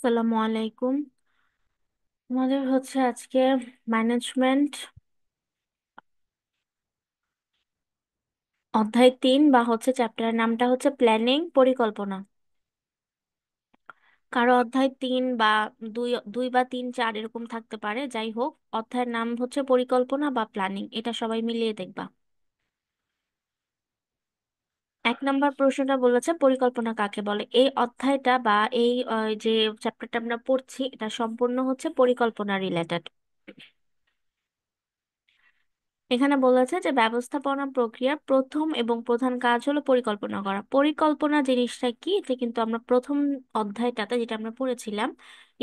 আসসালামু আলাইকুম। আমাদের হচ্ছে আজকে ম্যানেজমেন্ট অধ্যায় 3 বা হচ্ছে চ্যাপ্টারের নামটা হচ্ছে প্ল্যানিং পরিকল্পনা। কারো অধ্যায় 3 বা দুই দুই বা 3 4 এরকম থাকতে পারে, যাই হোক অধ্যায়ের নাম হচ্ছে পরিকল্পনা বা প্ল্যানিং, এটা সবাই মিলিয়ে দেখবা। 1 নম্বর প্রশ্নটা বলেছে পরিকল্পনা কাকে বলে। এই অধ্যায়টা বা এই যে চ্যাপ্টারটা আমরা পড়ছি এটা সম্পূর্ণ হচ্ছে পরিকল্পনা রিলেটেড। এখানে বলেছে যে ব্যবস্থাপনা প্রক্রিয়ার প্রথম এবং প্রধান কাজ হলো পরিকল্পনা করা। পরিকল্পনা জিনিসটা কি, এটা কিন্তু আমরা প্রথম অধ্যায়টাতে যেটা আমরা পড়েছিলাম,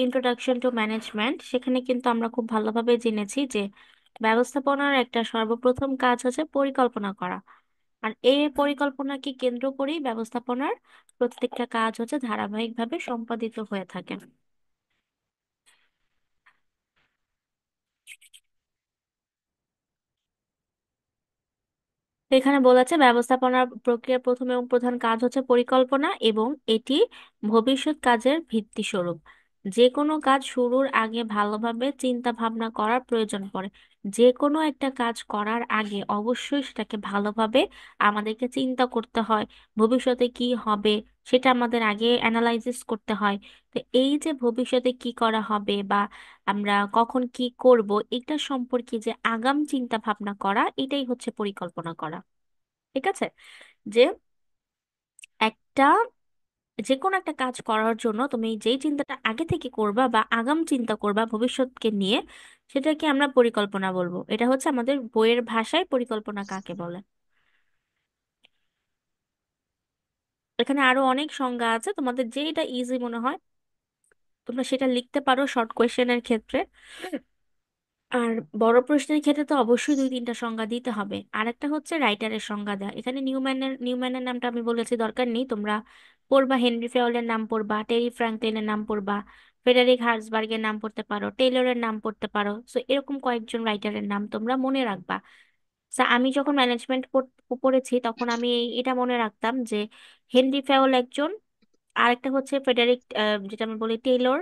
ইন্ট্রোডাকশন টু ম্যানেজমেন্ট, সেখানে কিন্তু আমরা খুব ভালোভাবে জেনেছি যে ব্যবস্থাপনার একটা সর্বপ্রথম কাজ হচ্ছে পরিকল্পনা করা। আর এই পরিকল্পনাকে কেন্দ্র করেই ব্যবস্থাপনার প্রত্যেকটা কাজ হচ্ছে ধারাবাহিকভাবে সম্পাদিত হয়ে থাকে। তো এখানে বলেছে ব্যবস্থাপনার প্রক্রিয়ার প্রথম এবং প্রধান কাজ হচ্ছে পরিকল্পনা, এবং এটি ভবিষ্যৎ কাজের ভিত্তি স্বরূপ। যে কোনো কাজ শুরুর আগে ভালোভাবে চিন্তা ভাবনা করার প্রয়োজন পড়ে। যে কোনো একটা কাজ করার আগে অবশ্যই সেটাকে ভালোভাবে আমাদেরকে চিন্তা করতে হয়। ভবিষ্যতে কি হবে সেটা আমাদের আগে অ্যানালাইসিস করতে হয়। তো এই যে ভবিষ্যতে কি করা হবে বা আমরা কখন কি করব, এটা সম্পর্কে যে আগাম চিন্তা ভাবনা করা, এটাই হচ্ছে পরিকল্পনা করা। ঠিক আছে? যে একটা যে কোনো একটা কাজ করার জন্য তুমি যেই চিন্তাটা আগে থেকে করবা বা আগাম চিন্তা করবা ভবিষ্যৎকে নিয়ে, সেটাকে আমরা পরিকল্পনা বলবো। এটা হচ্ছে আমাদের বইয়ের ভাষায় পরিকল্পনা কাকে বলে। এখানে আরো অনেক সংজ্ঞা আছে, তোমাদের যেটা ইজি মনে হয় তোমরা সেটা লিখতে পারো শর্ট কোয়েশ্চেনের ক্ষেত্রে। আর বড় প্রশ্নের ক্ষেত্রে তো অবশ্যই 2 3টা সংজ্ঞা দিতে হবে। আর একটা হচ্ছে রাইটারের সংজ্ঞা দেওয়া। এখানে নিউম্যানের নামটা আমি বলেছি দরকার নেই, তোমরা পড়বা হেনরি ফেওলের নাম পড়বা, টেরি ফ্র্যাঙ্কলিনের নাম পড়বা, ফ্রেডারিক হার্জবার্গের নাম পড়তে পারো, টেইলরের নাম পড়তে পারো। সো এরকম কয়েকজন রাইটারের নাম তোমরা মনে রাখবা। আমি যখন ম্যানেজমেন্ট পড়েছি তখন আমি এটা মনে রাখতাম যে হেনরি ফেওল একজন, আরেকটা হচ্ছে ফ্রেডারিক যেটা আমি বলি টেইলর,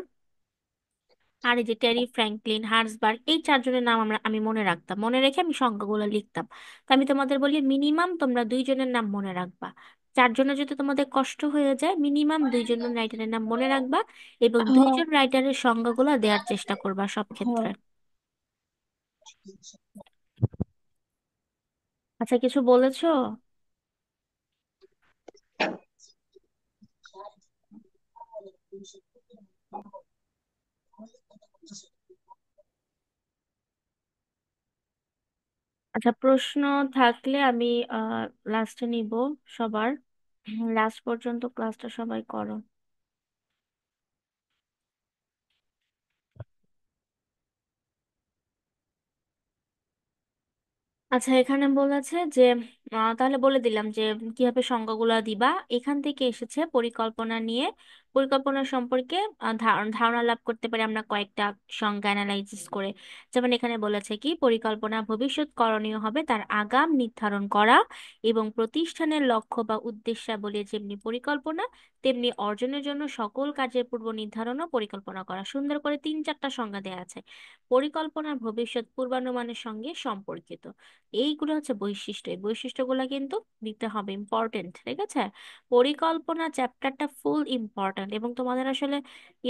আর এই যে টেরি ফ্র্যাঙ্কলিন হার্সবার্গ, এই 4জনের নাম আমি মনে রাখতাম, মনে রেখে আমি সংখ্যাগুলো লিখতাম। তো আমি তোমাদের বলি মিনিমাম তোমরা 2জনের নাম মনে রাখবা। 4জনের যদি তোমাদের কষ্ট হয়ে যায়, মিনিমাম 2জন রাইটারের নাম মনে রাখবা, এবং হ্যাঁ, 2জন রাইটারের সংজ্ঞাগুলো দেওয়ার চেষ্টা করবা সব হ্যাঁ। ক্ষেত্রে। আচ্ছা, কিছু বলেছো? আচ্ছা, প্রশ্ন থাকলে আমি লাস্টে নিব সবার। লাস্ট পর্যন্ত ক্লাসটা সবাই করো। আচ্ছা, এখানে বলেছে যে তাহলে বলে দিলাম যে কিভাবে সংজ্ঞাগুলো দিবা। এখান থেকে এসেছে পরিকল্পনা নিয়ে। পরিকল্পনা সম্পর্কে ধারণা লাভ করতে পারি আমরা কয়েকটা সংজ্ঞা অ্যানালাইসিস করে। যেমন এখানে বলেছে কি, পরিকল্পনা ভবিষ্যৎ করণীয় হবে তার আগাম নির্ধারণ করা, এবং প্রতিষ্ঠানের লক্ষ্য বা উদ্দেশ্যাবলী যেমনি পরিকল্পনা, তেমনি অর্জনের জন্য সকল কাজের পূর্ব নির্ধারণ ও পরিকল্পনা করা। সুন্দর করে 3 4টা সংজ্ঞা দেওয়া আছে। পরিকল্পনা ভবিষ্যৎ পূর্বানুমানের সঙ্গে সম্পর্কিত। এইগুলো হচ্ছে বৈশিষ্ট্য, এই বৈশিষ্ট্যগুলো কিন্তু দিতে হবে, ইম্পর্টেন্ট। ঠিক আছে? পরিকল্পনা চ্যাপ্টারটা ফুল ইম্পর্টেন্ট, এবং তোমাদের আসলে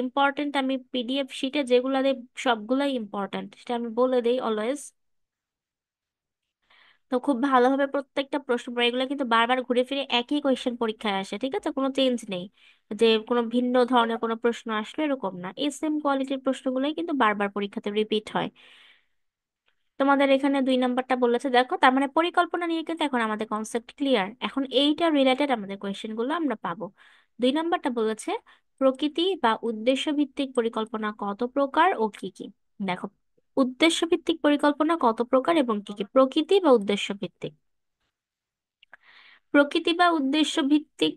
ইম্পর্টেন্ট আমি পিডিএফ শিটে যেগুলো দেই সবগুলাই ইম্পর্টেন্ট, সেটা আমি বলে দেই অলওয়েজ। তো খুব ভালোভাবে প্রত্যেকটা প্রশ্ন পড়ে, এগুলো কিন্তু বারবার ঘুরে ফিরে একই কোয়েশ্চেন পরীক্ষায় আসে, ঠিক আছে? কোনো চেঞ্জ নেই যে কোনো ভিন্ন ধরনের কোনো প্রশ্ন আসলে, এরকম না। এই সেম কোয়ালিটির প্রশ্নগুলোই কিন্তু বারবার পরীক্ষাতে রিপিট হয়। তোমাদের এখানে 2 নাম্বারটা বলেছে, দেখো তার মানে পরিকল্পনা নিয়ে কিন্তু এখন আমাদের কনসেপ্ট ক্লিয়ার। এখন এইটা রিলেটেড আমাদের কোয়েশ্চেন গুলো আমরা পাবো। 2 নাম্বারটা বলেছে প্রকৃতি বা উদ্দেশ্য ভিত্তিক পরিকল্পনা কত প্রকার ও কি কি। দেখো, উদ্দেশ্য ভিত্তিক পরিকল্পনা কত প্রকার এবং কি কি। প্রকৃতি বা উদ্দেশ্য ভিত্তিক, প্রকৃতি বা উদ্দেশ্য ভিত্তিক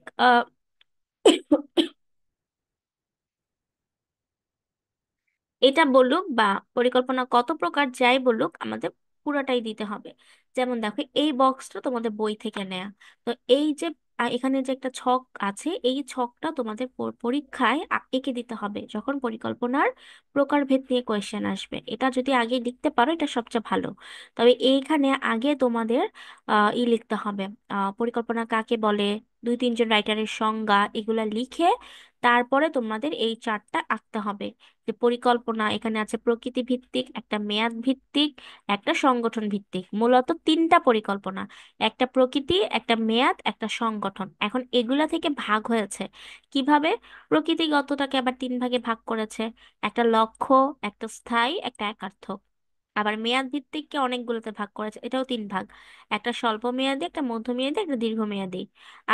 এটা বলুক বা পরিকল্পনা কত প্রকার যাই বলুক, আমাদের পুরোটাই দিতে হবে। যেমন দেখো, এই বক্সটা তোমাদের বই থেকে নেয়া। তো এই যে এখানে যে একটা ছক আছে, এই ছকটা তোমাদের পরীক্ষায় এঁকে দিতে হবে যখন পরিকল্পনার প্রকারভেদ নিয়ে কোয়েশ্চেন আসবে। এটা যদি আগে লিখতে পারো এটা সবচেয়ে ভালো। তবে এইখানে আগে তোমাদের লিখতে হবে, পরিকল্পনা কাকে বলে, দুই তিনজন রাইটারের সংজ্ঞা, এগুলা লিখে তারপরে তোমাদের এই চার্টটা আঁকতে হবে। যে পরিকল্পনা এখানে আছে প্রকৃতি ভিত্তিক, একটা মেয়াদ ভিত্তিক, একটা সংগঠন ভিত্তিক, মূলত তিনটা পরিকল্পনা, একটা প্রকৃতি, একটা মেয়াদ, একটা সংগঠন। এখন এগুলা থেকে ভাগ হয়েছে কিভাবে, প্রকৃতিগতটাকে আবার তিন ভাগে ভাগ করেছে, একটা লক্ষ্য, একটা স্থায়ী, একটা একার্থক। আবার মেয়াদ ভিত্তিককে অনেকগুলোতে ভাগ করেছে, এটাও তিন ভাগ, একটা স্বল্প মেয়াদী, একটা মধ্যমেয়াদী, একটা দীর্ঘমেয়াদী।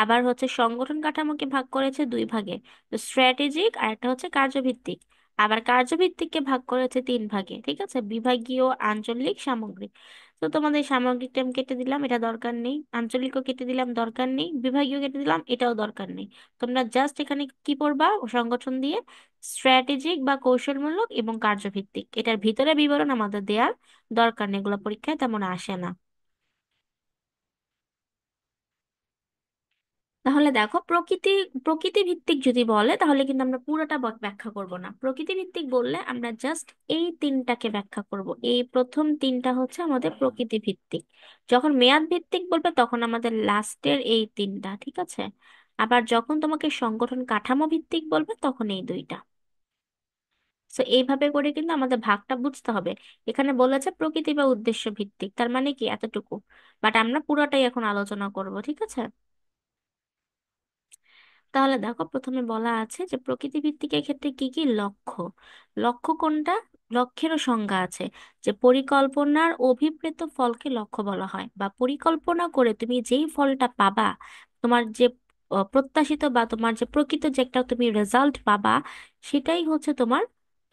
আবার হচ্ছে সংগঠন কাঠামোকে ভাগ করেছে দুই ভাগে, স্ট্র্যাটেজিক আর একটা হচ্ছে কার্যভিত্তিক। আবার কার্যভিত্তিককে ভাগ করেছে তিন ভাগে, ঠিক আছে, বিভাগীয়, আঞ্চলিক, সামগ্রিক। তো তোমাদের সামগ্রিকটা আমি কেটে দিলাম, এটা দরকার নেই, আঞ্চলিকও কেটে দিলাম, দরকার নেই, বিভাগীয় কেটে দিলাম, এটাও দরকার নেই। তোমরা জাস্ট এখানে কি পড়বা, সংগঠন দিয়ে স্ট্র্যাটেজিক বা কৌশলমূলক এবং কার্যভিত্তিক, এটার ভিতরে বিবরণ আমাদের দেওয়ার দরকার নেই, এগুলো পরীক্ষায় তেমন আসে না। তাহলে দেখো, প্রকৃতি প্রকৃতি ভিত্তিক যদি বলে তাহলে কিন্তু আমরা পুরোটা ব্যাখ্যা করব না, প্রকৃতি ভিত্তিক বললে আমরা জাস্ট এই তিনটাকে ব্যাখ্যা করব, এই প্রথম তিনটা হচ্ছে আমাদের প্রকৃতি ভিত্তিক। যখন মেয়াদ ভিত্তিক বলবে তখন আমাদের লাস্টের এই তিনটা, ঠিক আছে। আবার যখন তোমাকে সংগঠন কাঠামো ভিত্তিক বলবে তখন এই দুইটা। তো এইভাবে করে কিন্তু আমাদের ভাগটা বুঝতে হবে। এখানে বলেছে প্রকৃতি বা উদ্দেশ্য ভিত্তিক, তার মানে কি এতটুকু, বাট আমরা পুরোটাই এখন আলোচনা করব, ঠিক আছে। তাহলে দেখো, প্রথমে বলা আছে যে প্রকৃতি ভিত্তিকের ক্ষেত্রে কি কি লক্ষ্য, লক্ষ্য কোনটা, লক্ষ্যেরও সংজ্ঞা আছে, যে পরিকল্পনার অভিপ্রেত ফলকে লক্ষ্য বলা হয়, বা পরিকল্পনা করে তুমি যেই ফলটা পাবা, তোমার যে প্রত্যাশিত বা তোমার যে প্রকৃত যে একটা তুমি রেজাল্ট পাবা, সেটাই হচ্ছে তোমার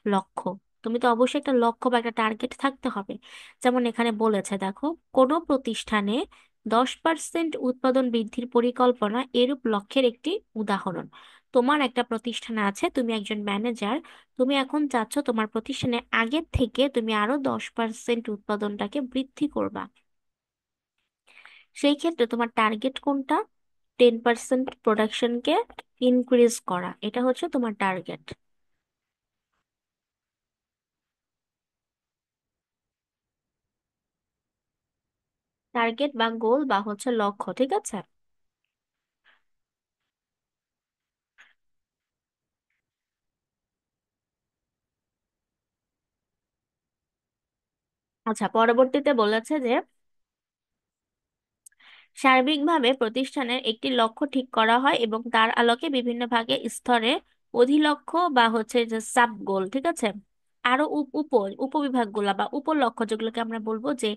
লক্ষ্য। তুমি তো অবশ্যই একটা লক্ষ্য বা একটা টার্গেট থাকতে হবে। যেমন এখানে বলেছে দেখো, কোনো প্রতিষ্ঠানে 10% উৎপাদন বৃদ্ধির পরিকল্পনা এরূপ লক্ষ্যের একটি উদাহরণ। তোমার একটা প্রতিষ্ঠান আছে, তুমি একজন ম্যানেজার, তুমি এখন চাচ্ছ তোমার প্রতিষ্ঠানে আগের থেকে তুমি আরো 10% উৎপাদনটাকে বৃদ্ধি করবা। সেই ক্ষেত্রে তোমার টার্গেট কোনটা, 10% প্রোডাকশনকে ইনক্রিজ করা, এটা হচ্ছে তোমার টার্গেট। টার্গেট বা গোল বা হচ্ছে লক্ষ্য, ঠিক আছে। আচ্ছা, পরবর্তীতে বলেছে যে সার্বিকভাবে প্রতিষ্ঠানের একটি লক্ষ্য ঠিক করা হয় এবং তার আলোকে বিভিন্ন ভাগে স্তরে অধিলক্ষ্য বা হচ্ছে যে সাব গোল, ঠিক আছে, আরো উপবিভাগগুলা বা উপলক্ষ্য যেগুলোকে আমরা বলবো যে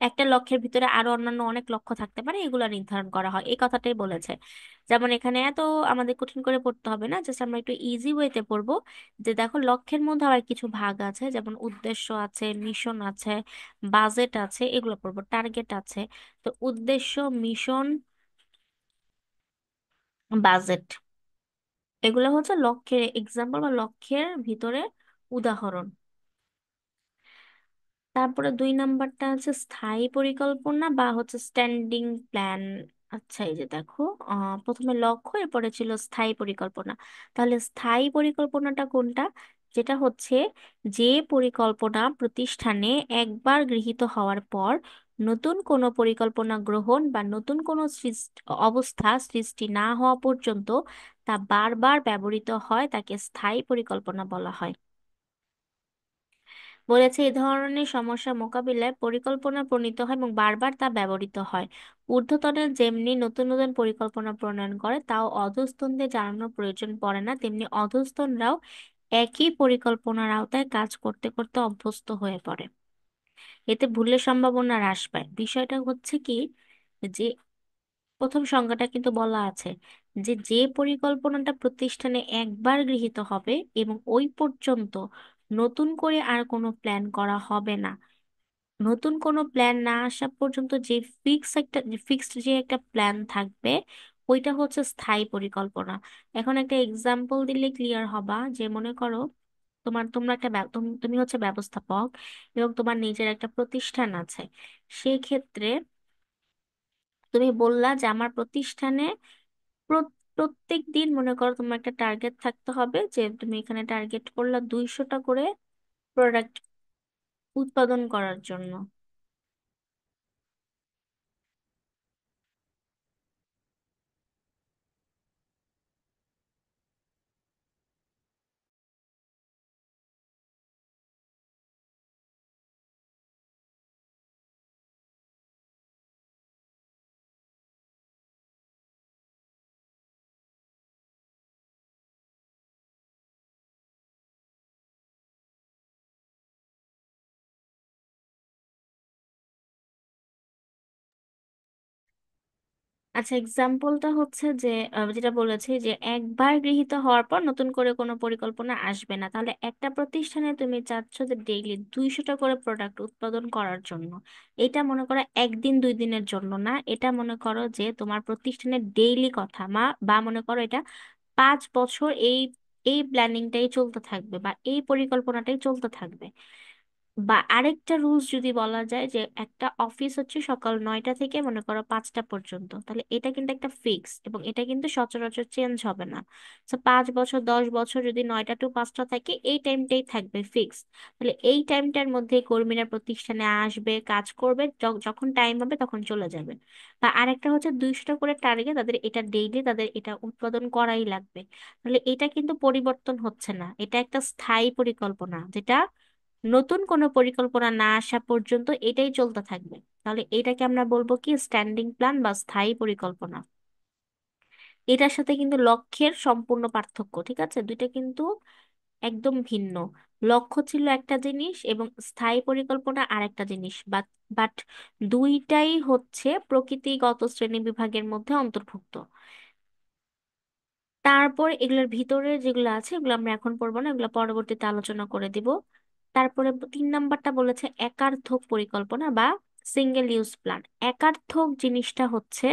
একটা লক্ষ্যের ভিতরে আরো অন্যান্য অনেক লক্ষ্য থাকতে পারে, এগুলো নির্ধারণ করা হয়, এই কথাটাই বলেছে। যেমন এখানে এত আমাদের কঠিন করে পড়তে হবে না, জাস্ট আমরা একটু ইজি ওয়েতে পড়বো। যে দেখো, লক্ষ্যের মধ্যে আবার কিছু ভাগ আছে, যেমন উদ্দেশ্য আছে, মিশন আছে, বাজেট আছে, এগুলো পড়বো, টার্গেট আছে। তো উদ্দেশ্য, মিশন, বাজেট, এগুলো হচ্ছে লক্ষ্যের এক্সাম্পল বা লক্ষ্যের ভিতরে উদাহরণ। তারপরে দুই নাম্বারটা আছে স্থায়ী পরিকল্পনা বা হচ্ছে স্ট্যান্ডিং প্ল্যান। আচ্ছা, এই যে দেখো, প্রথমে লক্ষ্য, এরপরে ছিল স্থায়ী পরিকল্পনা। তাহলে স্থায়ী পরিকল্পনাটা কোনটা, যেটা হচ্ছে যে পরিকল্পনা প্রতিষ্ঠানে একবার গৃহীত হওয়ার পর নতুন কোনো পরিকল্পনা গ্রহণ বা নতুন কোনো অবস্থা সৃষ্টি না হওয়া পর্যন্ত তা বারবার ব্যবহৃত হয়, তাকে স্থায়ী পরিকল্পনা বলা হয়। বলেছে এই ধরনের সমস্যা মোকাবিলায় পরিকল্পনা প্রণীত হয় এবং বারবার তা ব্যবহৃত হয়। ঊর্ধ্বতনের যেমনি নতুন নতুন পরিকল্পনা প্রণয়ন করে তাও অধস্তনদের জানানোর প্রয়োজন পড়ে না, তেমনি অধস্তনরাও একই পরিকল্পনার আওতায় কাজ করতে করতে অভ্যস্ত হয়ে পড়ে। এতে ভুলের সম্ভাবনা হ্রাস পায়। বিষয়টা হচ্ছে কি, যে প্রথম সংজ্ঞাটা কিন্তু বলা আছে যে যে পরিকল্পনাটা প্রতিষ্ঠানে একবার গৃহীত হবে এবং ওই পর্যন্ত নতুন করে আর কোনো প্ল্যান করা হবে না, নতুন কোনো প্ল্যান না আসা পর্যন্ত যে ফিক্সড যে একটা প্ল্যান থাকবে, ওইটা হচ্ছে স্থায়ী পরিকল্পনা। এখন একটা এক্সাম্পল দিলে ক্লিয়ার হবা, যে মনে করো তোমরা একটা তুমি হচ্ছে ব্যবস্থাপক এবং তোমার নিজের একটা প্রতিষ্ঠান আছে। সেই ক্ষেত্রে তুমি বললা যে আমার প্রতিষ্ঠানে প্রত্যেক দিন মনে করো তোমার একটা টার্গেট থাকতে হবে, যে তুমি এখানে টার্গেট করলা 200টা করে প্রোডাক্ট উৎপাদন করার জন্য। আচ্ছা, এক্সাম্পলটা হচ্ছে যে যেটা বলেছে যে একবার গৃহীত হওয়ার পর নতুন করে কোনো পরিকল্পনা আসবে না, তাহলে একটা প্রতিষ্ঠানে তুমি চাচ্ছ যে ডেইলি 200টা করে প্রোডাক্ট উৎপাদন করার জন্য। এটা মনে করো একদিন দুই দিনের জন্য না, এটা মনে করো যে তোমার প্রতিষ্ঠানের ডেইলি কথা বা মনে করো এটা 5 বছর এই এই প্ল্যানিংটাই চলতে থাকবে বা এই পরিকল্পনাটাই চলতে থাকবে। বা আরেকটা রুলস যদি বলা যায় যে একটা অফিস হচ্ছে সকাল 9টা থেকে মনে করো 5টা পর্যন্ত, তাহলে এটা কিন্তু একটা ফিক্স এবং এটা কিন্তু সচরাচর চেঞ্জ হবে না। তো 5 বছর 10 বছর যদি 9টা টু 5টা থাকে, এই টাইমটাই থাকবে ফিক্স। তাহলে এই টাইমটার মধ্যে কর্মীরা প্রতিষ্ঠানে আসবে, কাজ করবে, যখন টাইম হবে তখন চলে যাবে। বা আরেকটা হচ্ছে 200টা করে টার্গেট, তাদের এটা ডেইলি তাদের এটা উৎপাদন করাই লাগবে। তাহলে এটা কিন্তু পরিবর্তন হচ্ছে না, এটা একটা স্থায়ী পরিকল্পনা, যেটা নতুন কোনো পরিকল্পনা না আসা পর্যন্ত এটাই চলতে থাকবে। তাহলে এটাকে আমরা বলবো কি স্ট্যান্ডিং প্ল্যান বা স্থায়ী পরিকল্পনা। এটার সাথে কিন্তু লক্ষ্যের সম্পূর্ণ পার্থক্য, ঠিক আছে? দুইটা কিন্তু একদম ভিন্ন। লক্ষ্য ছিল একটা জিনিস এবং স্থায়ী পরিকল্পনা আরেকটা জিনিস, বাট বাট দুইটাই হচ্ছে প্রকৃতিগত শ্রেণী বিভাগের মধ্যে অন্তর্ভুক্ত। তারপর এগুলোর ভিতরে যেগুলো আছে এগুলো আমরা এখন পড়বো না, এগুলো পরবর্তীতে আলোচনা করে দিব। তারপরে 3 নাম্বারটা বলেছে একার্থক পরিকল্পনা বা সিঙ্গেল ইউজ প্ল্যান। একার্থক জিনিসটা হচ্ছে,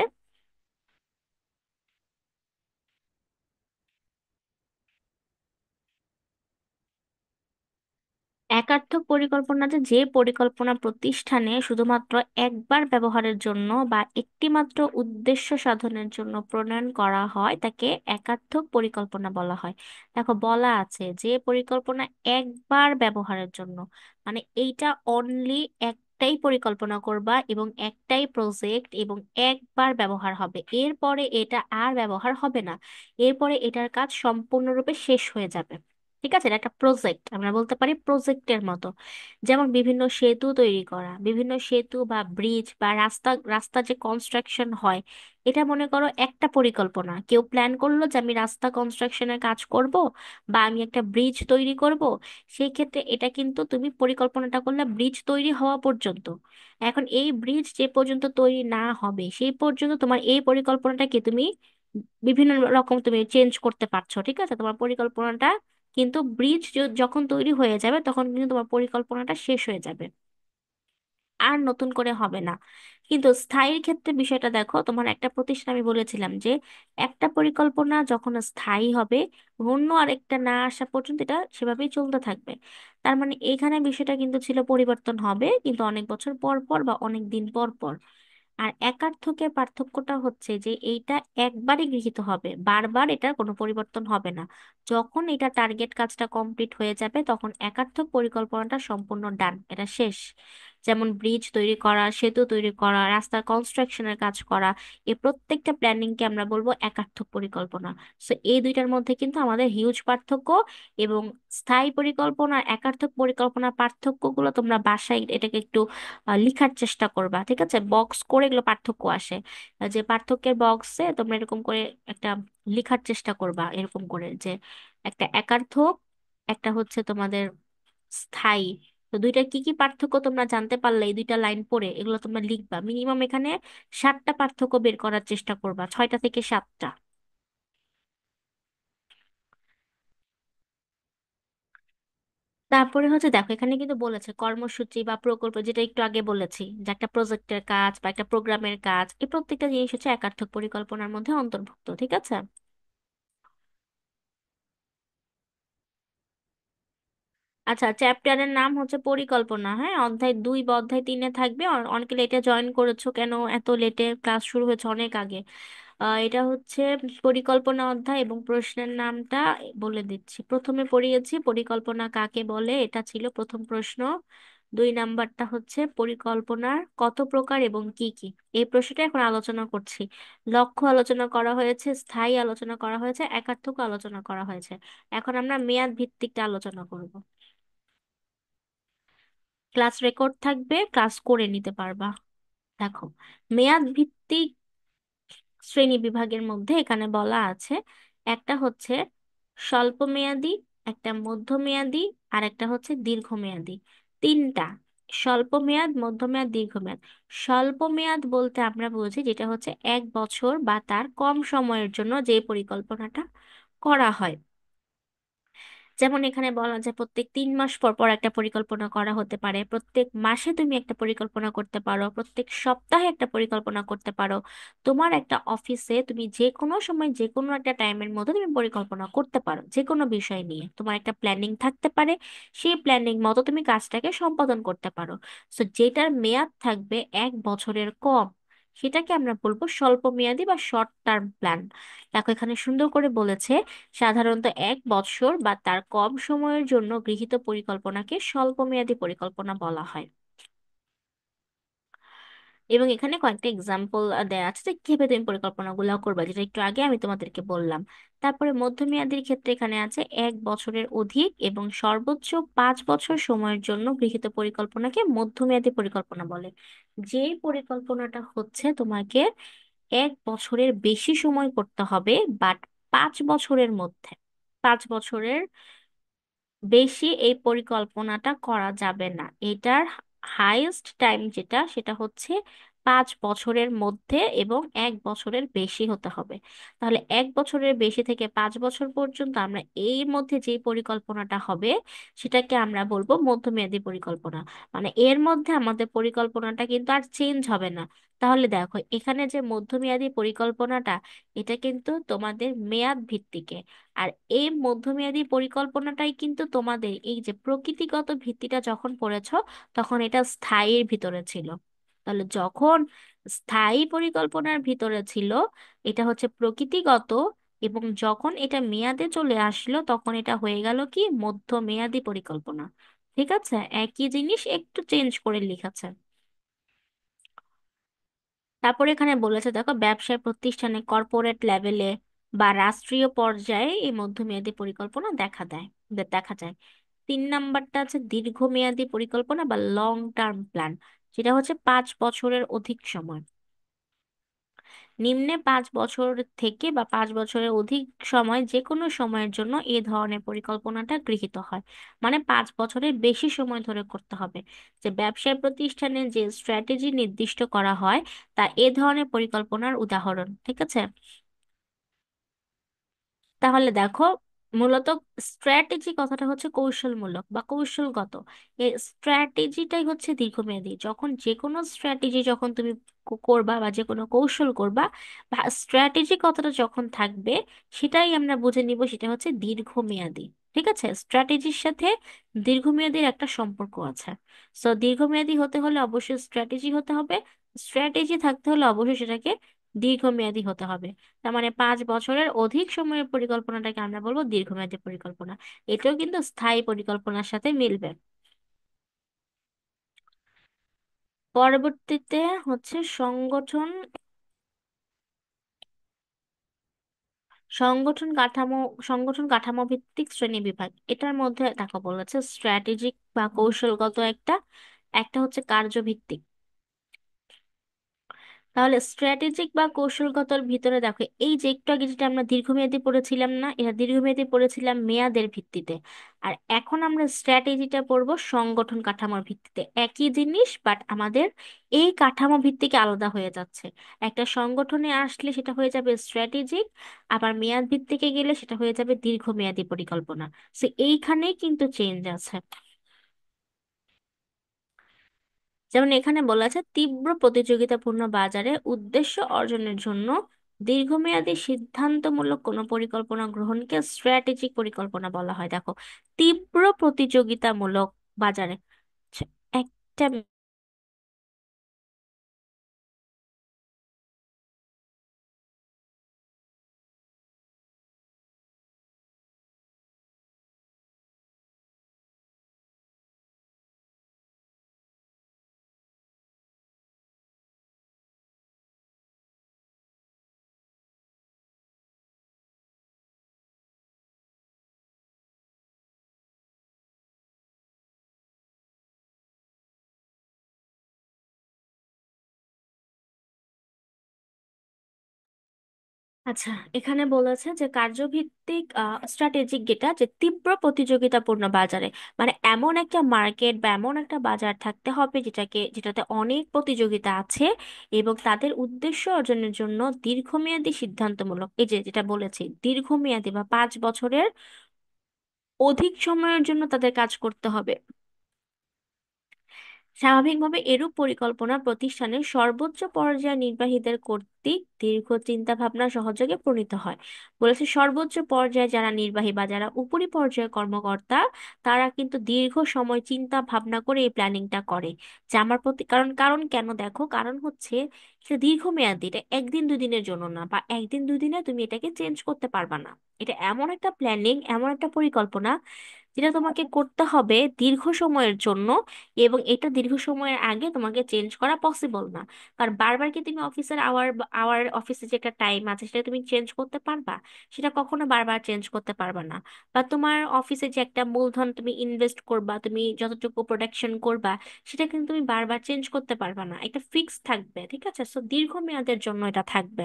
একার্থক পরিকল্পনাতে যে পরিকল্পনা প্রতিষ্ঠানে শুধুমাত্র একবার ব্যবহারের জন্য বা একটিমাত্র উদ্দেশ্য সাধনের জন্য প্রণয়ন করা হয় তাকে একার্থক পরিকল্পনা বলা হয়। দেখো বলা আছে যে পরিকল্পনা একবার ব্যবহারের জন্য, মানে এইটা অনলি একটাই পরিকল্পনা করবা এবং একটাই প্রজেক্ট এবং একবার ব্যবহার হবে, এরপরে এটা আর ব্যবহার হবে না, এরপরে এটার কাজ সম্পূর্ণরূপে শেষ হয়ে যাবে। ঠিক আছে, এটা একটা প্রজেক্ট, আমরা বলতে পারি প্রজেক্টের মতো। যেমন বিভিন্ন সেতু তৈরি করা, বিভিন্ন সেতু বা ব্রিজ বা রাস্তা রাস্তা যে কনস্ট্রাকশন হয়, এটা মনে করো একটা পরিকল্পনা। কেউ প্ল্যান করলো যে আমি রাস্তা কনস্ট্রাকশনের কাজ করব বা আমি একটা ব্রিজ তৈরি করব, সেই ক্ষেত্রে এটা কিন্তু তুমি পরিকল্পনাটা করলে ব্রিজ তৈরি হওয়া পর্যন্ত। এখন এই ব্রিজ যে পর্যন্ত তৈরি না হবে সেই পর্যন্ত তোমার এই পরিকল্পনাটাকে তুমি বিভিন্ন রকম তুমি চেঞ্জ করতে পারছো, ঠিক আছে? তোমার পরিকল্পনাটা কিন্তু ব্রিজ যখন তৈরি হয়ে যাবে তখন কিন্তু তোমার পরিকল্পনাটা শেষ হয়ে যাবে, আর নতুন করে হবে না। কিন্তু স্থায়ীর ক্ষেত্রে বিষয়টা দেখো, তোমার একটা প্রতিষ্ঠান আমি বলেছিলাম যে একটা পরিকল্পনা যখন স্থায়ী হবে, অন্য আরেকটা না আসা পর্যন্ত এটা সেভাবেই চলতে থাকবে। তার মানে এখানে বিষয়টা কিন্তু ছিল পরিবর্তন হবে কিন্তু অনেক বছর পর পর বা অনেক দিন পর পর। আর একার্থকের পার্থক্যটা হচ্ছে যে এইটা একবারই গৃহীত হবে, বারবার এটার কোনো পরিবর্তন হবে না। যখন এটা টার্গেট কাজটা কমপ্লিট হয়ে যাবে তখন একার্থক পরিকল্পনাটা সম্পূর্ণ ডান, এটা শেষ। যেমন ব্রিজ তৈরি করা, সেতু তৈরি করা, রাস্তার কনস্ট্রাকশনের কাজ করা, এই প্রত্যেকটা প্ল্যানিংকে আমরা বলবো একার্থক পরিকল্পনা। সো এই দুইটার মধ্যে কিন্তু আমাদের হিউজ পার্থক্য। এবং স্থায়ী পরিকল্পনা আর একার্থক পরিকল্পনার পার্থক্যগুলো তোমরা বাসায় এটাকে একটু লিখার চেষ্টা করবা, ঠিক আছে? বক্স করে এগুলো পার্থক্য আসে, যে পার্থক্যের বক্সে তোমরা এরকম করে একটা লিখার চেষ্টা করবা, এরকম করে যে একটা একার্থক, একটা হচ্ছে তোমাদের স্থায়ী। তো দুইটার কি কি পার্থক্য তোমরা জানতে পারলে এই দুইটা লাইন পড়ে এগুলো তোমরা লিখবা। মিনিমাম এখানে 7টা পার্থক্য বের করার চেষ্টা করবা, 6টা থেকে 7টা। তারপরে হচ্ছে দেখো এখানে কিন্তু বলেছে কর্মসূচি বা প্রকল্প, যেটা একটু আগে বলেছি যে একটা প্রজেক্টের কাজ বা একটা প্রোগ্রামের কাজ, এই প্রত্যেকটা জিনিস হচ্ছে একার্থক পরিকল্পনার মধ্যে অন্তর্ভুক্ত, ঠিক আছে? আচ্ছা, চ্যাপ্টারের নাম হচ্ছে পরিকল্পনা, হ্যাঁ। অধ্যায় 2 বা অধ্যায় 3-এ থাকবে। অনেকে লেটে জয়েন করেছো কেন, এত লেটে ক্লাস শুরু হয়েছে অনেক আগে। এটা হচ্ছে পরিকল্পনা অধ্যায়, এবং প্রশ্নের নামটা বলে দিচ্ছি। প্রথমে পড়িয়েছি পরিকল্পনা কাকে বলে, এটা ছিল প্রথম প্রশ্ন। 2 নাম্বারটা হচ্ছে পরিকল্পনার কত প্রকার এবং কি কি, এই প্রশ্নটা এখন আলোচনা করছি। লক্ষ্য আলোচনা করা হয়েছে, স্থায়ী আলোচনা করা হয়েছে, একার্থক আলোচনা করা হয়েছে। এখন আমরা মেয়াদ ভিত্তিকটা আলোচনা করব। ক্লাস রেকর্ড থাকবে, ক্লাস করে নিতে পারবা। দেখো, মেয়াদ ভিত্তিক শ্রেণী বিভাগের মধ্যে এখানে বলা আছে, একটা হচ্ছে স্বল্প মেয়াদি, একটা মধ্যমেয়াদি, আর একটা হচ্ছে দীর্ঘমেয়াদী। তিনটা: স্বল্প মেয়াদ, মধ্যমেয়াদ, দীর্ঘমেয়াদ। স্বল্প মেয়াদ বলতে আমরা বুঝি যেটা হচ্ছে 1 বছর বা তার কম সময়ের জন্য যে পরিকল্পনাটা করা হয়। যেমন এখানে বলা যায় প্রত্যেক 3 মাস পর পর একটা পরিকল্পনা করা হতে পারে, প্রত্যেক মাসে তুমি একটা পরিকল্পনা করতে পারো, প্রত্যেক সপ্তাহে একটা পরিকল্পনা করতে পারো। তোমার একটা অফিসে তুমি যে কোনো সময় যে কোনো একটা টাইমের মধ্যে তুমি পরিকল্পনা করতে পারো, যে কোনো বিষয় নিয়ে তোমার একটা প্ল্যানিং থাকতে পারে। সেই প্ল্যানিং মতো তুমি কাজটাকে সম্পাদন করতে পারো। সো যেটার মেয়াদ থাকবে 1 বছরের কম, সেটাকে আমরা বলবো স্বল্প মেয়াদী বা শর্ট টার্ম প্ল্যান। দেখো এখানে সুন্দর করে বলেছে, সাধারণত 1 বছর বা তার কম সময়ের জন্য গৃহীত পরিকল্পনাকে স্বল্পমেয়াদী পরিকল্পনা বলা হয়। এবং এখানে কয়েকটা এক্সাম্পল দেওয়া আছে যে কিভাবে তুমি পরিকল্পনাগুলো করবে, যেটা একটু আগে আমি তোমাদেরকে বললাম। তারপরে মধ্যমেয়াদীর ক্ষেত্রে এখানে আছে 1 বছরের অধিক এবং সর্বোচ্চ 5 বছর সময়ের জন্য গৃহীত পরিকল্পনাকে মধ্যমেয়াদী পরিকল্পনা বলে। যেই পরিকল্পনাটা হচ্ছে তোমাকে 1 বছরের বেশি সময় করতে হবে, বাট 5 বছরের মধ্যে, 5 বছরের বেশি এই পরিকল্পনাটা করা যাবে না। এটার হাইয়েস্ট টাইম যেটা, সেটা হচ্ছে 5 বছরের মধ্যে এবং 1 বছরের বেশি হতে হবে। তাহলে 1 বছরের বেশি থেকে 5 বছর পর্যন্ত আমরা এর মধ্যে যে পরিকল্পনাটা হবে সেটাকে আমরা বলবো মধ্যমেয়াদী পরিকল্পনা। মানে এর মধ্যে আমাদের পরিকল্পনাটা কিন্তু আর চেঞ্জ হবে না। তাহলে দেখো এখানে যে মধ্যমেয়াদী পরিকল্পনাটা, এটা কিন্তু তোমাদের মেয়াদ ভিত্তিকে। আর এই মধ্যমেয়াদী পরিকল্পনাটাই কিন্তু তোমাদের এই যে প্রকৃতিগত ভিত্তিটা যখন পড়েছো, তখন এটা স্থায়ীর ভিতরে ছিল। তাহলে যখন স্থায়ী পরিকল্পনার ভিতরে ছিল, এটা হচ্ছে প্রকৃতিগত, এবং যখন এটা মেয়াদে চলে আসলো তখন এটা হয়ে গেল কি মধ্যমেয়াদী পরিকল্পনা। ঠিক আছে, একই জিনিস একটু চেঞ্জ করে লিখেছে। তারপরে এখানে বলেছে দেখো, ব্যবসায় প্রতিষ্ঠানে কর্পোরেট লেভেলে বা রাষ্ট্রীয় পর্যায়ে এই মধ্যমেয়াদী পরিকল্পনা দেখা যায়। 3 নাম্বারটা আছে দীর্ঘমেয়াদী পরিকল্পনা বা লং টার্ম প্ল্যান, যেটা হচ্ছে 5 বছরের অধিক সময়। নিম্নে 5 বছর থেকে বা 5 বছরের অধিক সময় যে কোনো সময়ের জন্য এ ধরনের পরিকল্পনাটা গৃহীত হয়। মানে 5 বছরের বেশি সময় ধরে করতে হবে। যে ব্যবসায় প্রতিষ্ঠানে যে স্ট্র্যাটেজি নির্দিষ্ট করা হয় তা এ ধরনের পরিকল্পনার উদাহরণ। ঠিক আছে, তাহলে দেখো, মূলত স্ট্র্যাটেজি কথাটা হচ্ছে কৌশলমূলক বা কৌশলগত। এই স্ট্র্যাটেজিটাই হচ্ছে দীর্ঘমেয়াদী। যখন যে কোনো স্ট্র্যাটেজি যখন তুমি করবা বা যে কোনো কৌশল করবা, বা স্ট্র্যাটেজি কথাটা যখন থাকবে, সেটাই আমরা বুঝে নিব সেটা হচ্ছে দীর্ঘমেয়াদী। ঠিক আছে, স্ট্র্যাটেজির সাথে দীর্ঘমেয়াদীর একটা সম্পর্ক আছে। সো দীর্ঘমেয়াদী হতে হলে অবশ্যই স্ট্র্যাটেজি হতে হবে, স্ট্র্যাটেজি থাকতে হলে অবশ্যই সেটাকে দীর্ঘমেয়াদী হতে হবে। তার মানে 5 বছরের অধিক সময়ের পরিকল্পনাটাকে আমরা বলবো দীর্ঘমেয়াদী পরিকল্পনা। এটাও কিন্তু স্থায়ী পরিকল্পনার সাথে মিলবে। পরবর্তীতে হচ্ছে সংগঠন কাঠামো সংগঠন কাঠামো ভিত্তিক শ্রেণী বিভাগ। এটার মধ্যে দেখো বলেছে স্ট্র্যাটেজিক বা কৌশলগত একটা, একটা হচ্ছে কার্যভিত্তিক। তাহলে স্ট্র্যাটেজিক বা কৌশলগতর ভিতরে দেখো, এই যে একটু আগে যেটা আমরা দীর্ঘমেয়াদী পড়েছিলাম না, এটা দীর্ঘমেয়াদী পড়েছিলাম মেয়াদের ভিত্তিতে। আর এখন আমরা স্ট্র্যাটেজিটা পড়বো সংগঠন কাঠামোর ভিত্তিতে। একই জিনিস বাট আমাদের এই কাঠামো ভিত্তিকে আলাদা হয়ে যাচ্ছে। একটা সংগঠনে আসলে সেটা হয়ে যাবে স্ট্র্যাটেজিক, আবার মেয়াদ ভিত্তিকে গেলে সেটা হয়ে যাবে দীর্ঘমেয়াদী পরিকল্পনা। সো এইখানেই কিন্তু চেঞ্জ আছে। যেমন এখানে বলা আছে, তীব্র প্রতিযোগিতাপূর্ণ বাজারে উদ্দেশ্য অর্জনের জন্য দীর্ঘমেয়াদী সিদ্ধান্তমূলক কোনো পরিকল্পনা গ্রহণকে স্ট্র্যাটেজিক পরিকল্পনা বলা হয়। দেখো, তীব্র প্রতিযোগিতামূলক বাজারে, আচ্ছা, একটা আচ্ছা, এখানে বলেছে যে কার্যভিত্তিক স্ট্র্যাটেজিক, যেটা যে তীব্র প্রতিযোগিতাপূর্ণ বাজারে, মানে এমন একটা মার্কেট বা এমন একটা বাজার থাকতে হবে যেটাতে অনেক প্রতিযোগিতা আছে, এবং তাদের উদ্দেশ্য অর্জনের জন্য দীর্ঘমেয়াদী সিদ্ধান্তমূলক, এই যে যেটা বলেছি দীর্ঘমেয়াদী বা 5 বছরের অধিক সময়ের জন্য তাদের কাজ করতে হবে। স্বাভাবিকভাবে এরূপ পরিকল্পনা প্রতিষ্ঠানের সর্বোচ্চ পর্যায়ের নির্বাহীদের কর্তৃক দীর্ঘ চিন্তা ভাবনা সহযোগে প্রণীত হয়। বলেছে সর্বোচ্চ পর্যায়ে যারা নির্বাহী বা যারা উপরি পর্যায়ের কর্মকর্তা, তারা কিন্তু দীর্ঘ সময় চিন্তা ভাবনা করে এই প্ল্যানিংটা করে। যে আমার প্রতি, কারণ কারণ কেন দেখো, কারণ হচ্ছে এটা দীর্ঘমেয়াদী, এটা একদিন দুই দিনের জন্য না, বা একদিন দুই দিনে তুমি এটাকে চেঞ্জ করতে পারবা না। এটা এমন একটা প্ল্যানিং, এমন একটা পরিকল্পনা যেটা তোমাকে করতে হবে দীর্ঘ সময়ের জন্য, এবং এটা দীর্ঘ সময়ের আগে তোমাকে চেঞ্জ করা পসিবল না। কারণ বারবার কি তুমি অফিসের আওয়ার আওয়ার অফিসে যে একটা টাইম আছে সেটা তুমি চেঞ্জ করতে পারবা? সেটা কখনো বারবার চেঞ্জ করতে পারবা না। বা তোমার অফিসে যে একটা মূলধন তুমি ইনভেস্ট করবা, তুমি যতটুকু প্রোডাকশন করবা, সেটা কিন্তু তুমি বারবার চেঞ্জ করতে পারবা না, এটা ফিক্স থাকবে। ঠিক আছে, সো দীর্ঘমেয়াদের জন্য এটা থাকবে।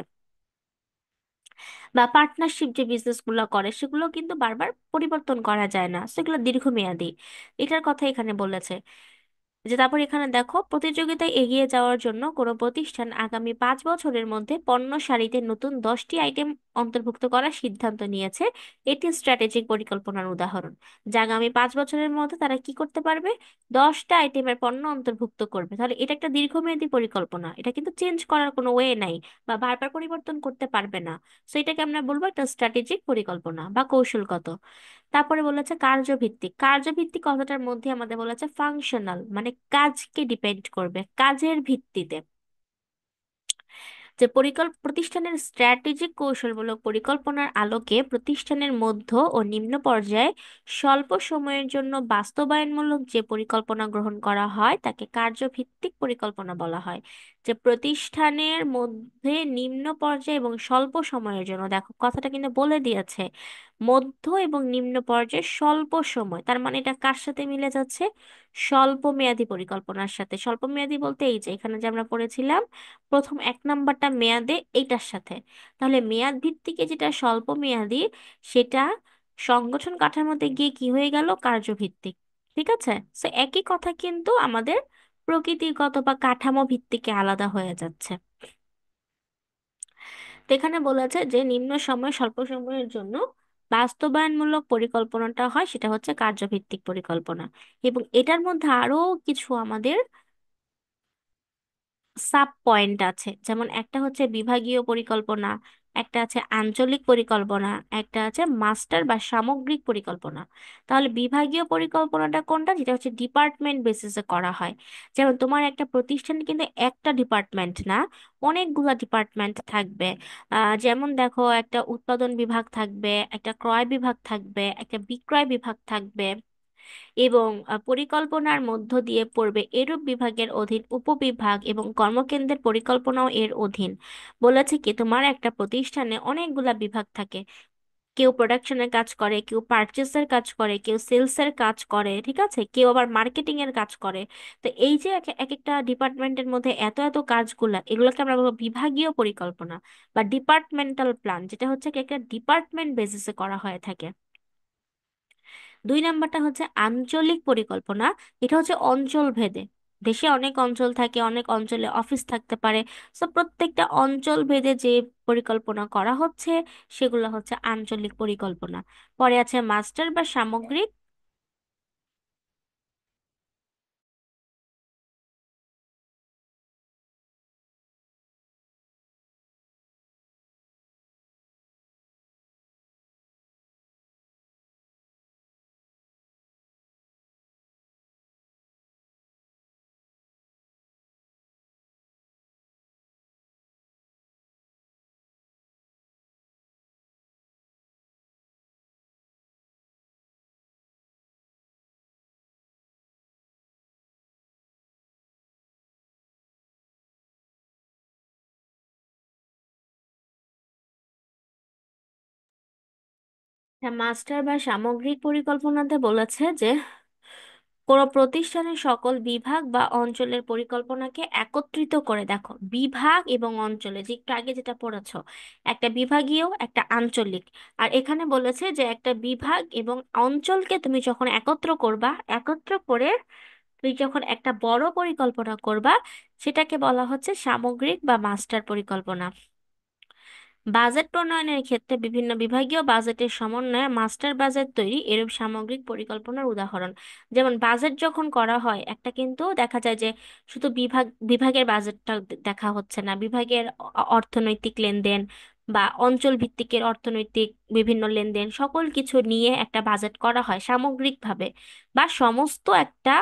বা পার্টনারশিপ যে বিজনেস গুলো করে সেগুলো কিন্তু বারবার পরিবর্তন করা যায় না, সেগুলো দীর্ঘমেয়াদী। এটার কথা এখানে বলেছে। যে তারপর এখানে দেখো, প্রতিযোগিতায় এগিয়ে যাওয়ার জন্য কোনো প্রতিষ্ঠান আগামী 5 বছরের মধ্যে পণ্য সারিতে নতুন 10টি আইটেম অন্তর্ভুক্ত করার সিদ্ধান্ত নিয়েছে। এটি স্ট্র্যাটেজিক পরিকল্পনার উদাহরণ। যে আগামী 5 বছরের মধ্যে তারা কি করতে পারবে, 10টা আইটেমের পণ্য অন্তর্ভুক্ত করবে। তাহলে এটা একটা দীর্ঘমেয়াদী পরিকল্পনা, এটা কিন্তু চেঞ্জ করার কোনো ওয়ে নাই, বা বারবার পরিবর্তন করতে পারবে না। সো এটাকে আমরা বলবো একটা স্ট্র্যাটেজিক পরিকল্পনা বা কৌশলগত। তারপরে বলেছে কার্যভিত্তিক। কার্যভিত্তিক কথাটার মধ্যে আমাদের বলেছে ফাংশনাল, মানে কাজকে ডিপেন্ড করবে, কাজের ভিত্তিতে। যে প্রতিষ্ঠানের স্ট্র্যাটেজিক কৌশলমূলক পরিকল্পনার আলোকে প্রতিষ্ঠানের মধ্য ও নিম্ন পর্যায়ে স্বল্প সময়ের জন্য বাস্তবায়নমূলক যে পরিকল্পনা গ্রহণ করা হয় তাকে কার্যভিত্তিক পরিকল্পনা বলা হয়। যে প্রতিষ্ঠানের মধ্যে নিম্ন পর্যায়ে এবং স্বল্প সময়ের জন্য, দেখো কথাটা কিন্তু বলে দিয়েছে, মধ্য এবং নিম্ন পর্যায়ে স্বল্প সময়, তার মানে এটা কার সাথে মিলে যাচ্ছে, স্বল্প মেয়াদী পরিকল্পনার সাথে। স্বল্প মেয়াদী বলতে এই যে এখানে যে আমরা পড়েছিলাম প্রথম 1 নাম্বারটা মেয়াদে, এইটার সাথে। তাহলে মেয়াদ ভিত্তিকে যেটা স্বল্প মেয়াদী, সেটা সংগঠন কাঠামোতে গিয়ে কি হয়ে গেল, কার্যভিত্তিক। ঠিক আছে, সো একই কথা কিন্তু আমাদের প্রকৃতিগত বা কাঠামো ভিত্তিকে আলাদা হয়ে যাচ্ছে। তো এখানে বলেছে যে নিম্ন সময় স্বল্প সময়ের জন্য বাস্তবায়নমূলক পরিকল্পনাটা হয়, সেটা হচ্ছে কার্যভিত্তিক পরিকল্পনা। এবং এটার মধ্যে আরো কিছু আমাদের সাব পয়েন্ট আছে, যেমন একটা হচ্ছে বিভাগীয় পরিকল্পনা, একটা আছে আঞ্চলিক পরিকল্পনা, একটা আছে মাস্টার বা সামগ্রিক পরিকল্পনা। তাহলে বিভাগীয় পরিকল্পনাটা কোনটা, যেটা হচ্ছে ডিপার্টমেন্ট বেসিসে করা হয়। যেমন তোমার একটা প্রতিষ্ঠান কিন্তু একটা ডিপার্টমেন্ট না, অনেকগুলা ডিপার্টমেন্ট থাকবে। যেমন দেখো, একটা উৎপাদন বিভাগ থাকবে, একটা ক্রয় বিভাগ থাকবে, একটা বিক্রয় বিভাগ থাকবে, এবং পরিকল্পনার মধ্য দিয়ে পড়বে এরূপ বিভাগের অধীন উপবিভাগ এবং কর্মকেন্দ্রের পরিকল্পনাও এর অধীন। বলেছে কি, তোমার একটা প্রতিষ্ঠানে অনেকগুলা বিভাগ থাকে, কেউ প্রোডাকশনের কাজ করে, কেউ পারচেসের কাজ করে, কেউ সেলসের কাজ করে, ঠিক আছে, কেউ আবার মার্কেটিং এর কাজ করে। তো এই যে এক এক একটা ডিপার্টমেন্টের মধ্যে এত এত কাজগুলা, এগুলোকে আমরা বলবো বিভাগীয় পরিকল্পনা বা ডিপার্টমেন্টাল প্ল্যান, যেটা হচ্ছে কি একটা ডিপার্টমেন্ট বেসিসে করা হয়ে থাকে। 2 নাম্বারটা হচ্ছে আঞ্চলিক পরিকল্পনা। এটা হচ্ছে অঞ্চল ভেদে, দেশে অনেক অঞ্চল থাকে, অনেক অঞ্চলে অফিস থাকতে পারে। তো প্রত্যেকটা অঞ্চল ভেদে যে পরিকল্পনা করা হচ্ছে সেগুলো হচ্ছে আঞ্চলিক পরিকল্পনা। পরে আছে মাস্টার বা সামগ্রিক। মাস্টার বা সামগ্রিক পরিকল্পনাতে বলেছে যে কোনো প্রতিষ্ঠানের সকল বিভাগ বা অঞ্চলের পরিকল্পনাকে একত্রিত করে, দেখো বিভাগ এবং অঞ্চলে, যে একটু আগে যেটা পড়েছো, একটা বিভাগীয় একটা আঞ্চলিক। আর এখানে বলেছে যে একটা বিভাগ এবং অঞ্চলকে তুমি যখন একত্র করবা, একত্র করে তুমি যখন একটা বড় পরিকল্পনা করবা, সেটাকে বলা হচ্ছে সামগ্রিক বা মাস্টার পরিকল্পনা। বাজেট প্রণয়নের ক্ষেত্রে বিভিন্ন বিভাগীয় বাজেটের সমন্বয়ে মাস্টার বাজেট তৈরি এরূপ সামগ্রিক পরিকল্পনার উদাহরণ। যেমন বাজেট যখন করা হয় একটা, কিন্তু দেখা যায় যে শুধু বিভাগের বাজেটটা দেখা হচ্ছে না, বিভাগের অর্থনৈতিক লেনদেন বা অঞ্চল ভিত্তিকের অর্থনৈতিক বিভিন্ন লেনদেন সকল কিছু নিয়ে একটা বাজেট করা হয় সামগ্রিকভাবে। বা সমস্ত একটা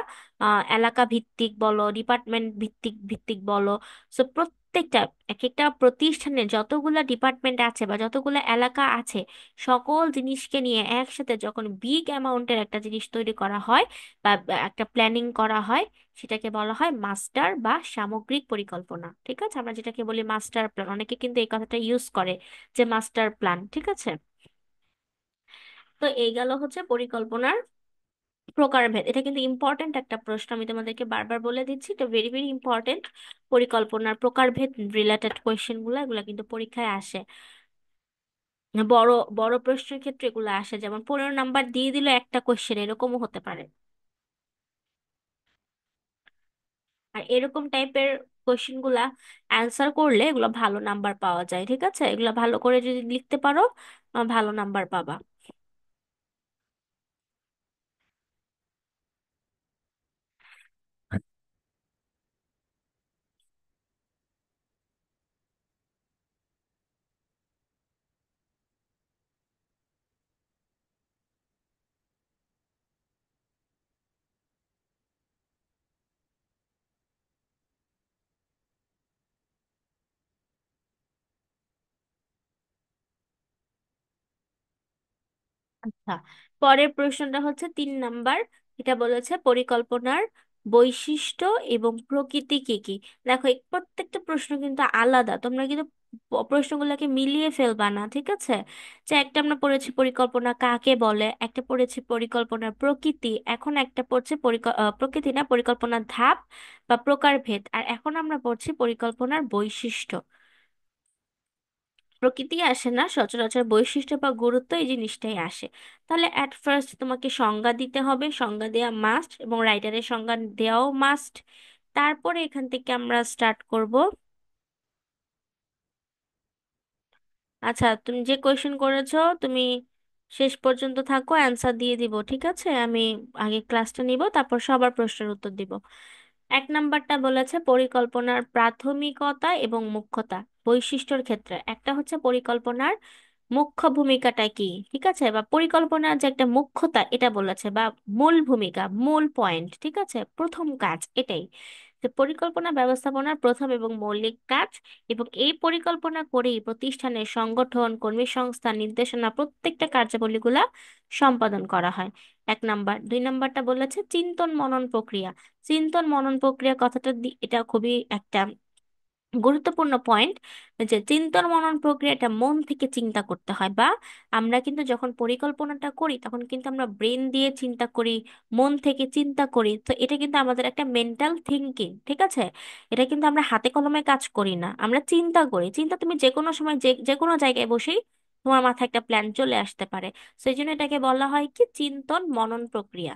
এলাকা ভিত্তিক বলো, ডিপার্টমেন্ট ভিত্তিক ভিত্তিক বলো, সো প্রত্যেকটা এক একটা প্রতিষ্ঠানে যতগুলা ডিপার্টমেন্ট আছে বা যতগুলা এলাকা আছে, সকল জিনিসকে নিয়ে একসাথে যখন বিগ অ্যামাউন্টের একটা জিনিস তৈরি করা হয় বা একটা প্ল্যানিং করা হয়, সেটাকে বলা হয় মাস্টার বা সামগ্রিক পরিকল্পনা। ঠিক আছে, আমরা যেটাকে বলি মাস্টার প্ল্যান, অনেকে কিন্তু এই কথাটা ইউজ করে যে মাস্টার প্ল্যান। ঠিক আছে, তো এই গেল হচ্ছে পরিকল্পনার প্রকারভেদ। এটা কিন্তু ইম্পর্টেন্ট একটা প্রশ্ন, আমি তোমাদেরকে বারবার বলে দিচ্ছি, এটা ভেরি ভেরি ইম্পর্টেন্ট। পরিকল্পনার প্রকারভেদ রিলেটেড কোয়েশ্চেন গুলো, এগুলো কিন্তু পরীক্ষায় আসে। বড় বড় প্রশ্নের ক্ষেত্রে এগুলো আসে, যেমন 15 নাম্বার দিয়ে দিল একটা কোয়েশ্চেন, এরকমও হতে পারে। আর এরকম টাইপের কোয়েশ্চেন গুলা অ্যান্সার করলে এগুলো ভালো নাম্বার পাওয়া যায়। ঠিক আছে, এগুলো ভালো করে যদি লিখতে পারো ভালো নাম্বার পাবা। আচ্ছা, পরের প্রশ্নটা হচ্ছে 3 নাম্বার। এটা বলেছে পরিকল্পনার বৈশিষ্ট্য এবং প্রকৃতি কি কি। দেখো এই প্রত্যেকটা প্রশ্ন কিন্তু আলাদা, তোমরা কিন্তু প্রশ্নগুলোকে মিলিয়ে ফেলবা না। ঠিক আছে, যে একটা আমরা পড়েছি পরিকল্পনা কাকে বলে, একটা পড়েছি পরিকল্পনার প্রকৃতি, এখন একটা পড়ছে প্রকৃতি না, পরিকল্পনার ধাপ বা প্রকারভেদ, আর এখন আমরা পড়ছি পরিকল্পনার বৈশিষ্ট্য। প্রকৃতি আসে না, সচরাচর বৈশিষ্ট্য বা গুরুত্ব এই জিনিসটাই আসে। তাহলে অ্যাট ফার্স্ট তোমাকে সংজ্ঞা দিতে হবে, সংজ্ঞা দেওয়া মাস্ট, এবং রাইটারের সংজ্ঞা দেওয়াও মাস্ট। তারপরে এখান থেকে আমরা স্টার্ট করব। আচ্ছা, তুমি যে কোয়েশ্চেন করেছো তুমি শেষ পর্যন্ত থাকো, অ্যান্সার দিয়ে দিব। ঠিক আছে, আমি আগে ক্লাসটা নিব, তারপর সবার প্রশ্নের উত্তর দিব। 1 নাম্বারটা বলেছে পরিকল্পনার প্রাথমিকতা এবং মুখ্যতা। বৈশিষ্ট্যর ক্ষেত্রে একটা হচ্ছে পরিকল্পনার মুখ্য ভূমিকাটা কি, ঠিক আছে, বা পরিকল্পনার যে একটা মুখ্যতা এটা বলেছে, বা মূল ভূমিকা, মূল পয়েন্ট, ঠিক আছে, প্রথম কাজ এটাই, যে পরিকল্পনা ব্যবস্থাপনার প্রথম এবং মৌলিক কাজ, এবং এই পরিকল্পনা করেই প্রতিষ্ঠানের সংগঠন, কর্মী সংস্থা, নির্দেশনা প্রত্যেকটা কার্যাবলীগুলা সম্পাদন করা হয়। 1 নাম্বার। 2 নাম্বারটা বলেছে চিন্তন মনন প্রক্রিয়া। চিন্তন মনন প্রক্রিয়া কথাটা এটা খুবই একটা গুরুত্বপূর্ণ পয়েন্ট, যে চিন্তন মনন প্রক্রিয়াটা মন থেকে চিন্তা করতে হয়। বা আমরা কিন্তু যখন পরিকল্পনাটা করি তখন কিন্তু আমরা ব্রেন দিয়ে চিন্তা করি, মন থেকে চিন্তা করি, তো এটা কিন্তু আমাদের একটা মেন্টাল থিঙ্কিং। ঠিক আছে, এটা কিন্তু আমরা হাতে কলমে কাজ করি না, আমরা চিন্তা করি। চিন্তা তুমি যে কোনো সময় যে যে কোনো জায়গায় বসেই তোমার মাথায় একটা প্ল্যান চলে আসতে পারে। সেই জন্য এটাকে বলা হয় কি চিন্তন মনন প্রক্রিয়া।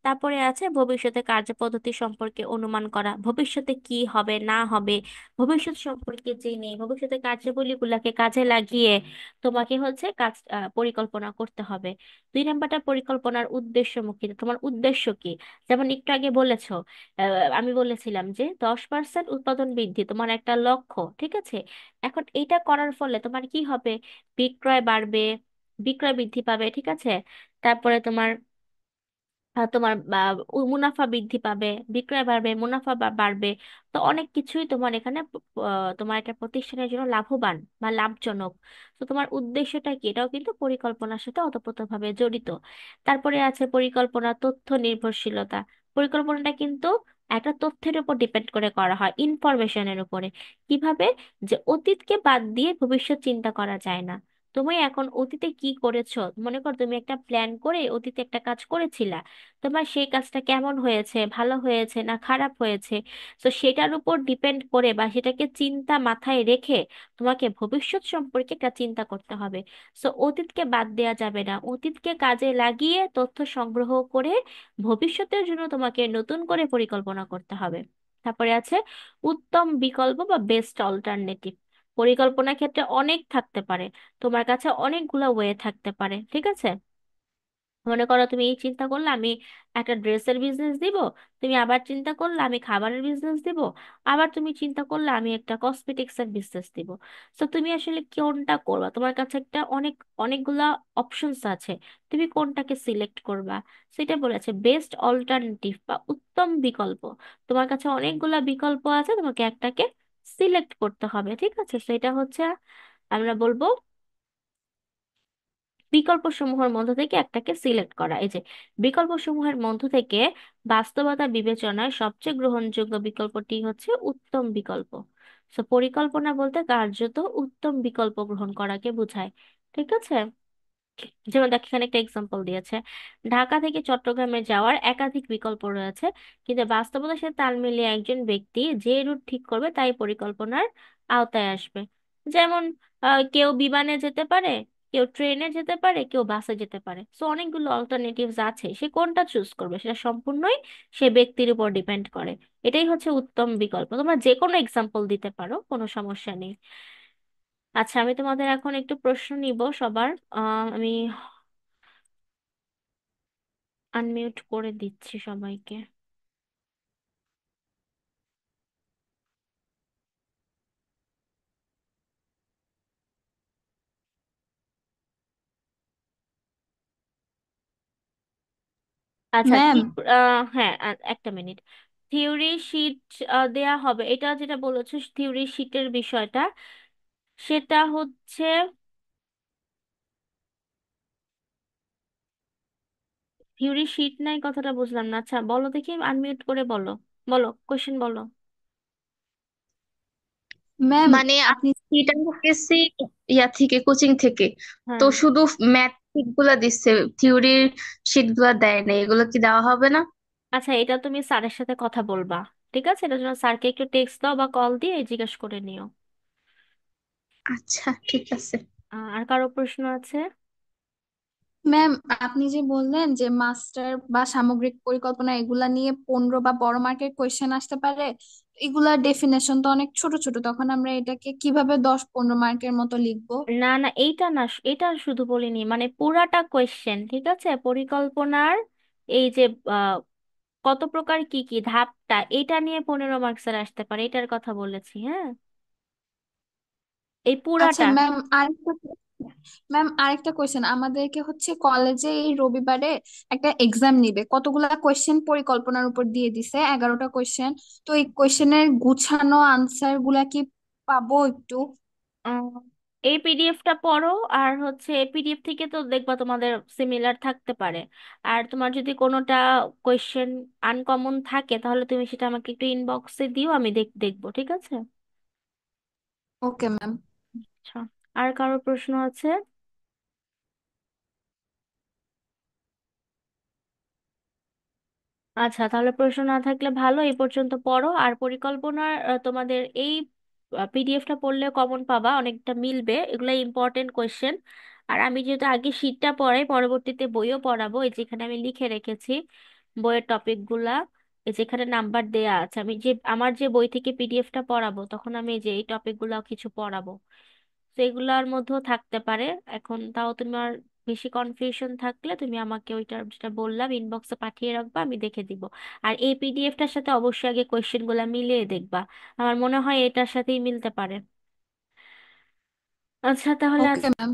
তারপরে আছে ভবিষ্যতে কার্যপদ্ধতি সম্পর্কে অনুমান করা, ভবিষ্যতে কি হবে না হবে, ভবিষ্যৎ সম্পর্কে জেনে ভবিষ্যতের কার্যাবলীগুলোকে কাজে লাগিয়ে তোমাকে হচ্ছে কাজ পরিকল্পনা করতে হবে। 2 নাম্বারটা পরিকল্পনার উদ্দেশ্যমুখী, তোমার উদ্দেশ্য কি। যেমন একটু আগে বলেছো, আমি বলেছিলাম যে 10% উৎপাদন বৃদ্ধি তোমার একটা লক্ষ্য। ঠিক আছে, এখন এইটা করার ফলে তোমার কি হবে, বিক্রয় বাড়বে, বিক্রয় বৃদ্ধি পাবে। ঠিক আছে, তারপরে তোমার তোমার মুনাফা বৃদ্ধি পাবে, বিক্রয় বাড়বে, মুনাফা বাড়বে। তো অনেক কিছুই তোমার এখানে তোমার একটা প্রতিষ্ঠানের জন্য লাভবান বা লাভজনক। তো তোমার উদ্দেশ্যটা কি, এটাও কিন্তু পরিকল্পনার সাথে ওতপ্রোতভাবে জড়িত। তারপরে আছে পরিকল্পনা তথ্য নির্ভরশীলতা। পরিকল্পনাটা কিন্তু একটা তথ্যের উপর ডিপেন্ড করে করা হয়, ইনফরমেশনের উপরে। কিভাবে, যে অতীতকে বাদ দিয়ে ভবিষ্যৎ চিন্তা করা যায় না। তুমি এখন অতীতে কি করেছো, মনে করো তুমি একটা প্ল্যান করে অতীতে একটা কাজ করেছিলা, তোমার সেই কাজটা কেমন হয়েছে, ভালো হয়েছে না খারাপ হয়েছে, তো সেটার উপর ডিপেন্ড করে বা সেটাকে চিন্তা মাথায় রেখে তোমাকে ভবিষ্যৎ সম্পর্কে একটা চিন্তা করতে হবে। সো অতীতকে বাদ দেওয়া যাবে না, অতীতকে কাজে লাগিয়ে তথ্য সংগ্রহ করে ভবিষ্যতের জন্য তোমাকে নতুন করে পরিকল্পনা করতে হবে। তারপরে আছে উত্তম বিকল্প বা বেস্ট অল্টারনেটিভ। পরিকল্পনার ক্ষেত্রে অনেক থাকতে পারে, তোমার কাছে অনেকগুলো ওয়ে থাকতে পারে, ঠিক আছে? মনে করো তুমি এই চিন্তা করলে আমি একটা ড্রেসের বিজনেস দিব, তুমি আবার চিন্তা করলে আমি খাবারের বিজনেস দিব, আবার তুমি চিন্তা করলে আমি একটা কসমেটিক্স এর বিজনেস দিব। তো তুমি আসলে কোনটা করবা, তোমার কাছে একটা অনেকগুলা অপশনস আছে, তুমি কোনটাকে সিলেক্ট করবা? সেটা বলেছে বেস্ট অল্টারনেটিভ বা উত্তম বিকল্প। তোমার কাছে অনেকগুলা বিকল্প আছে, তোমাকে একটাকে সিলেক্ট করতে হবে, ঠিক আছে? সেটা হচ্ছে আমরা বলবো বিকল্পসমূহের মধ্য থেকে একটাকে সিলেক্ট করা। এই যে বিকল্পসমূহের মধ্য থেকে বাস্তবতা বিবেচনায় সবচেয়ে গ্রহণযোগ্য বিকল্পটি হচ্ছে উত্তম বিকল্প। তো পরিকল্পনা বলতে কার্যত উত্তম বিকল্প গ্রহণ করাকে বোঝায়, ঠিক আছে? যেমন দেখ, এখানে একটা এক্সাম্পল দিয়েছে, ঢাকা থেকে চট্টগ্রামে যাওয়ার একাধিক বিকল্প রয়েছে, কিন্তু বাস্তবতার সাথে তাল মিলিয়ে একজন ব্যক্তি যে রুট ঠিক করবে তাই পরিকল্পনার আওতায় আসবে। যেমন কেউ বিমানে যেতে পারে, কেউ ট্রেনে যেতে পারে, কেউ বাসে যেতে পারে। সো অনেকগুলো অল্টারনেটিভস আছে, সে কোনটা চুজ করবে সেটা সম্পূর্ণই সে ব্যক্তির উপর ডিপেন্ড করে। এটাই হচ্ছে উত্তম বিকল্প। তোমরা যে কোনো এক্সাম্পল দিতে পারো, কোনো সমস্যা নেই। আচ্ছা, আমি তোমাদের এখন একটু প্রশ্ন নিব সবার। আমি আনমিউট করে দিচ্ছি সবাইকে। আচ্ছা ম্যাম, হ্যাঁ, একটা মিনিট। থিওরি শিট দেয়া হবে, এটা যেটা বলেছো থিওরি শিটের বিষয়টা, সেটা হচ্ছে থিওরি শিট নাই কথাটা বুঝলাম না। আচ্ছা বলো দেখি, আনমিউট করে বলো, বলো কোশ্চেন বলো। ম্যাম মানে আপনি সিট গেছি ইয়া থেকে, কোচিং থেকে। তো হ্যাঁ, শুধু ম্যাথ শিট গুলা দিচ্ছে, থিওরির শিট গুলা দেয় না, এগুলো কি দেওয়া হবে না? আচ্ছা এটা তুমি স্যারের সাথে কথা বলবা, ঠিক আছে? এটার জন্য স্যারকে একটু টেক্সট দাও বা কল দিয়ে জিজ্ঞেস করে নিও। আচ্ছা, ঠিক আছে। আর কারো প্রশ্ন আছে? ম্যাম, আপনি যে বললেন যে মাস্টার বা সামগ্রিক পরিকল্পনা এগুলা নিয়ে 15 বা বড় মার্কের কোয়েশ্চেন আসতে পারে, এগুলার ডেফিনেশন তো অনেক ছোট ছোট, তখন আমরা এটাকে কিভাবে 10-15 মার্কের মতো লিখবো? না না, এইটা না, এটা শুধু বলিনি, মানে পুরাটা কোয়েশ্চেন, ঠিক আছে? পরিকল্পনার এই যে আহ, কত প্রকার কি কি ধাপটা, এটা নিয়ে 15 মার্কসের আসতে পারে, এটার কথা বলেছি, হ্যাঁ, এই আচ্ছা পুরাটা। ম্যাম, আরেকটা কোয়েশ্চেন, আমাদেরকে হচ্ছে কলেজে এই রবিবারে একটা এক্সাম নিবে, কতগুলা কোয়েশ্চেন পরিকল্পনার উপর দিয়ে দিছে, 11টা কোয়েশ্চেন। তো এই কোয়েশ্চেনের গুছানো আনসার গুলা কি পাবো একটু? আহ, এই পিডিএফটা পড়ো, আর হচ্ছে পিডিএফ থেকে তো দেখবা তোমাদের সিমিলার থাকতে পারে। আর তোমার যদি কোনোটা কোয়েশ্চেন আনকমন থাকে তাহলে তুমি সেটা আমাকে একটু ইনবক্সে দিও, আমি দেখবো, ঠিক আছে? Okay ma'am. আচ্ছা, আর কারো প্রশ্ন আছে? আচ্ছা, তাহলে প্রশ্ন না থাকলে ভালো, এই পর্যন্ত পড়ো। আর পরিকল্পনার তোমাদের এই পিডিএফটা পড়লে কমন পাবা, অনেকটা মিলবে, এগুলো ইম্পর্টেন্ট কোয়েশ্চেন। আর আমি যেহেতু আগে শীটটা পড়াই, পরবর্তীতে বইও পড়াবো, এই যেখানে আমি লিখে রেখেছি বইয়ের টপিকগুলা, এই যেখানে নাম্বার দেয়া আছে, আমি যে আমার যে বই থেকে পিডিএফটা পড়াবো তখন আমি যে এই টপিকগুলো কিছু পড়াবো, তো এগুলার মধ্যেও থাকতে পারে। এখন তাও তোমার বেশি কনফিউশন থাকলে তুমি আমাকে ওইটা যেটা বললাম ইনবক্সে পাঠিয়ে রাখবা, আমি দেখে দিব। আর এই পিডিএফটার সাথে অবশ্যই আগে কোয়েশ্চেন গুলা মিলিয়ে দেখবা, আমার মনে হয় এটার সাথেই মিলতে পারে। আচ্ছা তাহলে ওকে আজকে ম্যাম।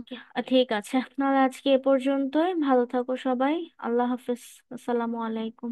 ঠিক আছে, তাহলে আজকে এ পর্যন্তই, ভালো থাকো সবাই, আল্লাহ হাফিজ, আসসালামু আলাইকুম।